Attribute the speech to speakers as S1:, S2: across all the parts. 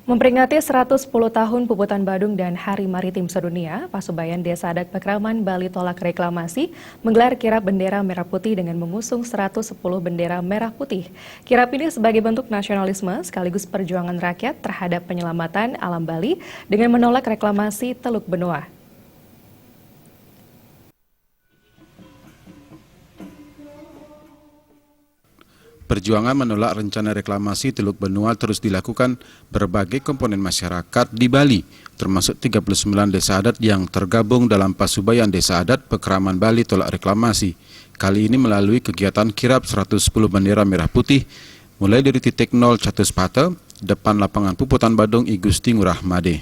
S1: Memperingati 110 tahun Puputan Badung dan Hari Maritim Sedunia, Pasubayan Desa Adat Pekraman Bali Tolak Reklamasi menggelar kirap bendera merah putih dengan mengusung 110 bendera merah putih. Kirap ini sebagai bentuk nasionalisme sekaligus perjuangan rakyat terhadap penyelamatan alam Bali dengan menolak reklamasi Teluk Benua.
S2: Perjuangan menolak rencana reklamasi Teluk Benua terus dilakukan berbagai komponen masyarakat di Bali, termasuk 39 desa adat yang tergabung dalam Pasubayan Desa Adat Pekraman Bali Tolak Reklamasi. Kali ini melalui kegiatan kirap 110 bendera merah putih, mulai dari titik 0 Catuspata, depan lapangan Puputan Badung I Gusti Ngurah Made.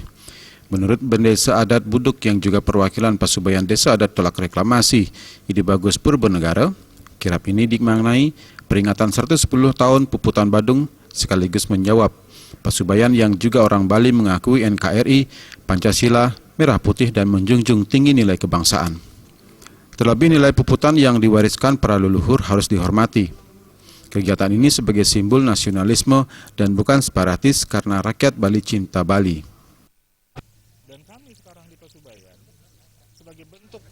S2: Menurut Bendesa Adat Buduk yang juga perwakilan Pasubayan Desa Adat Tolak Reklamasi, Ide Bagus Purbanegara, kirap ini dimaknai peringatan 110 tahun Puputan Badung sekaligus menjawab Pasubayan yang juga orang Bali mengakui NKRI, Pancasila, Merah Putih dan menjunjung tinggi nilai kebangsaan. Terlebih nilai Puputan yang diwariskan para leluhur harus dihormati. Kegiatan ini sebagai simbol nasionalisme dan bukan separatis karena rakyat Bali cinta Bali.
S3: Dan kami sekarang di Pasubayan sebagai bentuk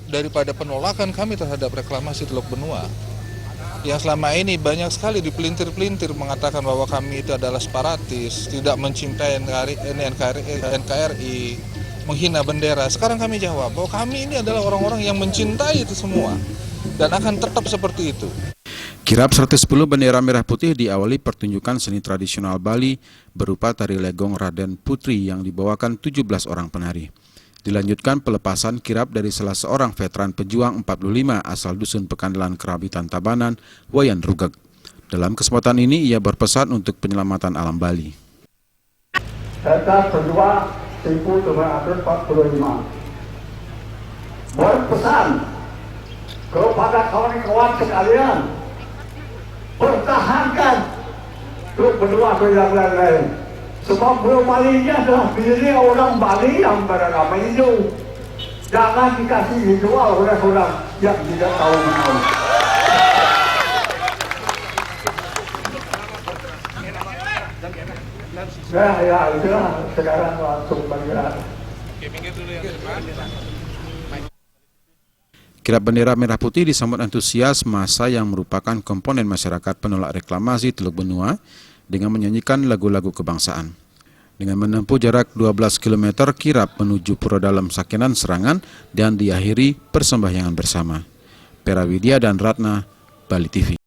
S3: daripada penolakan kami terhadap reklamasi Teluk Benua yang selama ini banyak sekali dipelintir-pelintir mengatakan bahwa kami itu adalah separatis, tidak mencintai NKRI, menghina bendera. Sekarang kami jawab bahwa kami ini adalah orang-orang yang mencintai itu semua dan akan tetap seperti itu.
S2: Kirap 110 bendera merah putih diawali pertunjukan seni tradisional Bali berupa tari legong Raden Putri yang dibawakan 17 orang penari. Dilanjutkan pelepasan kirap dari salah seorang veteran pejuang 45 asal Dusun Pekandelan Kerabitan Tabanan, Wayan Rugag. Dalam kesempatan ini ia berpesan untuk penyelamatan alam Bali.
S4: Data kedua 1945 berpesan kepada kawan-kawan sekalian, pertahankan Teluk Benua ke yang lain. Sebab Pulau Bali ini adalah diri orang Bali yang beragama Hindu. Jangan dikasih dijual oleh orang yang tidak tahu menahu. Ya, itulah sekarang langsung bergerak.
S2: Kirap bendera merah putih disambut antusias massa yang merupakan komponen masyarakat penolak reklamasi Teluk Benua dengan menyanyikan lagu-lagu kebangsaan. Dengan menempuh jarak 12 km kirap menuju Pura Dalam Sakenan Serangan dan diakhiri persembahyangan bersama. Pera Widya dan Ratna, Bali TV.